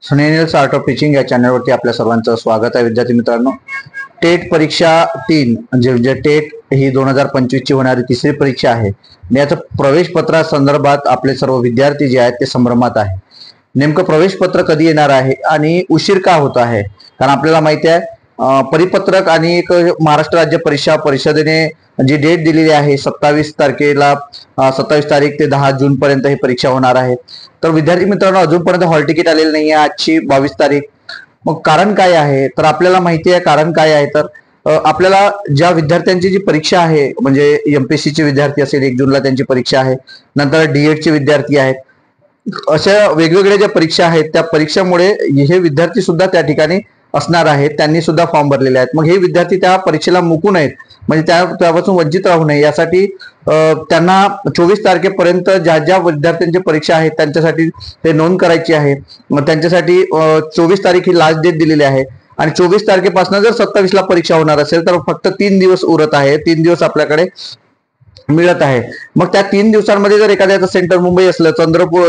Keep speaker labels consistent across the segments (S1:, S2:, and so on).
S1: सुनेनियल्स art of teaching या चॅनलवरती आपल्या सर्वांचं स्वागत आहे. विद्यार्थी मित्रांनो, टेट परीक्षा 3 म्हणजे टेट ही 2025 ची होणारी तिसरी परीक्षा आहे. याचं प्रवेश पत्रा संदर्भात आपले सर्व विद्यार्थी जे आहेत ते संभ्रमात आहे. नेमकं प्रवेश पत्र कधी येणार आहे आणि उशीर का होत आहे? कारण आपल्याला माहिती आहे परिपत्रक आणि एक महाराष्ट्र राज्य परीक्षा परिषदेने जी डेट दिलेली आहे 27 तारखेला 27 तारीख ते 10 जून पर्यंत ही परीक्षा होणार आहे. तर विद्यार्थी मित्रांनो, अजूनपर्यंत हॉल तिकीट आलेलं नाही आहे. आजची 22 तारीख. मग कारण काय आहे? तर आपल्याला माहिती आहे कारण काय आहे. तर आपल्याला ज्या विद्यार्थ्यांची जी परीक्षा आहे म्हणजे एमपीएससी चे विद्यार्थी असेल 1 जूनला त्यांची परीक्षा आहे, नंतर डीएड चे विद्यार्थी आहेत, अशा वेगवेगळ्या ज्या परीक्षा आहेत त्या परीक्षामुळे हे विद्यार्थी सुद्धा त्या ठिकाणी असणार आहेत. त्यांनी सुद्धा फॉर्म भरलेले आहेत. मग हे विद्यार्थी त्या परीक्षेला मुकू नयेत म्हणजे त्यापासून वंचित राहू नये यासाठी त्यांना 24 तारखेपर्यंत ज्या ज्या विद्यार्थ्यांची परीक्षा आहे त्यांच्यासाठी ते नोंद करायची आहे. मग त्यांच्यासाठी 24 तारीख ही लास्ट डेट दिलेली आहे आणि 24 तारखेपासून जर 27 ला परीक्षा होणार असेल तर फक्त 3 दिवस उरत आहे. 3 दिवस आपल्याकडे मिळत आहे. मग त्या 3 दिवसांमध्ये जर एखाद्याचं सेंटर मुंबई असलं,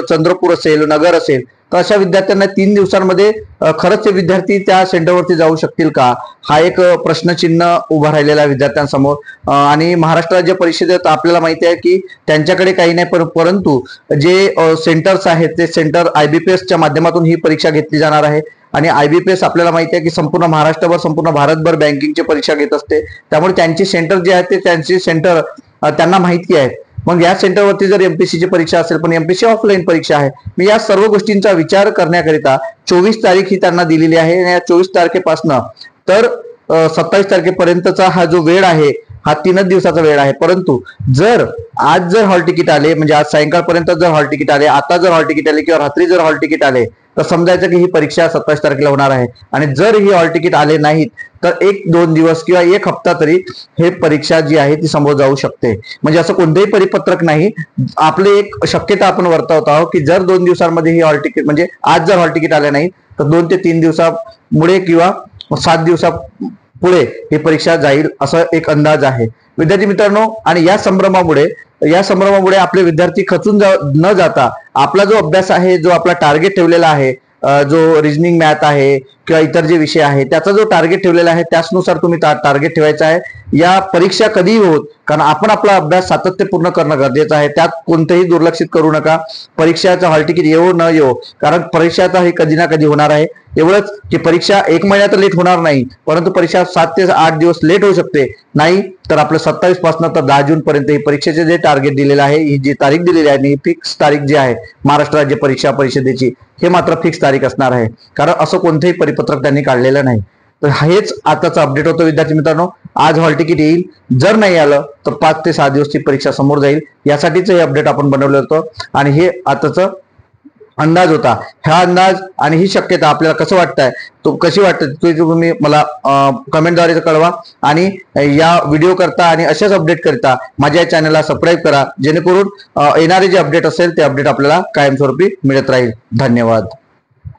S1: चंद्रपूर असेल, नगर असेल, तर अशा विद्यार्थ्यांना 3 दिवसांमध्ये खरंच ते विद्यार्थी त्या सेंटरवरती जाऊ शकतील का, हा एक प्रश्नचिन्ह उभा राहिलेला आहे विद्यार्थ्यांसमोर. आणि महाराष्ट्र राज्य परिषदेत आपल्याला माहिती आहे की त्यांच्याकडे काही नाही, परंतु जे सेंटर्स आहेत ते सेंटर IBPS च्या माध्यमातून ही परीक्षा घेतली जाणार आहे. आणि IBPS आपल्याला माहिती आहे की संपूर्ण महाराष्ट्रभर संपूर्ण भारतभर बँकिंगची परीक्षा घेत असते. त्यामुळे त्यांची सेंटर जे आहेत ते त्यांची सेंटर त्यांना माहिती आहे. मग या सेंटरवरती जर एमपीएससी ची परीक्षा असेल, पण एमपीएससी ऑफलाईन परीक्षा आहे, मी या सर्व गोष्टींचा विचार करण्याकरिता 24 तारीख ही त्यांना दिलेली आहे. आणि या 24 तारखेपासून तर 27 तारखेपर्यंतचा हा जो वेळ आहे हा 3च दिवसाचा वेळ आहे. परंतु आज जर हॉल तिकीट आले म्हणजे आज सायंकाळपर्यंत जर हॉल तिकीट आले, आता जर हॉल तिकीट आले किंवा रात्री जर हॉल तिकीट आले तर समजायचं की ही परीक्षा 27 तारखेला होणार आहे. आणि जर ही हॉल तिकीट आले नाहीत तर 1-2 दिवस किंवा 1 हप्ता तरी हे परीक्षा जी आहे ती समोर जाऊ शकते. म्हणजे असं कोणतेही परिपत्रक नाही. आपली एक शक्यता आपण वर्तवत आहोत की जर 2 दिवसांमध्ये ही हॉल तिकीट म्हणजे आज जर हॉल तिकीट आले नाही तर 2 ते 3 दिवसामुळे किंवा 7 दिवसा पुढे ही परीक्षा जाईल असा एक अंदाज आहे. विद्यार्थी मित्रांनो, आणि या संभ्रमामुळे आपले विद्यार्थी खचून न जाता आपला जो अभ्यास आहे, जो आपला टार्गेट ठेवलेला आहे, जो रिजनिंग मॅथ आहे किंवा इतर जे विषय आहे त्याचा जो टार्गेट ठेवलेला आहे त्याचनुसार तुम्ही टार्गेट ठेवायचा आहे. या परीक्षा कधीही होत, कारण आपण आपला अभ्यास सातत्यपूर्ण करणं गरजेचं आहे. त्यात कोणतेही दुर्लक्षित करू नका. परीक्षाचं हॉल तिकीट येवो न येवो, कारण परीक्षाचा हे कधी ना कधी होणार आहे. एवढंच की परीक्षा 1 महिना तर लेट होणार नाही, परंतु परीक्षा 7 ते 8 दिवस लेट होऊ शकते. नाही तर आपलं 27 पासून तर 10 जून पर्यंत ही परीक्षेचे जे टार्गेट दिलेलं आहे, ही जी तारीख दिलेली आहे, ही फिक्स तारीख जी आहे महाराष्ट्र राज्य परीक्षा परिषदेची, हे मात्र फिक्स तारीख असणार आहे. कारण असं कोणतेही परिपत्रक त्यांनी काढलेलं नाही. तर हेच आताचं अपडेट होतं विद्यार्थी मित्रांनो. आज हॉल तिकीट येईल, जर नाही आलं तर 5 ते 6 दिवस ती परीक्षा समोर जाईल. यासाठीच हे अपडेट आपण बनवलं होतं आणि हे आताचं अंदाज होता. हा अंदाज आणि ही शक्यता आपल्याला कसं वाटतंय, कशी वाटते तुम्ही मला कमेंटद्वारे कळवा. आणि या व्हिडिओ करता आणि अशाच अपडेट करता माझ्या चॅनलला सबस्क्राईब करा, जेणेकरून येणारे जे अपडेट असेल ते अपडेट आपल्याला कायमस्वरूपी मिळत राहील. धन्यवाद.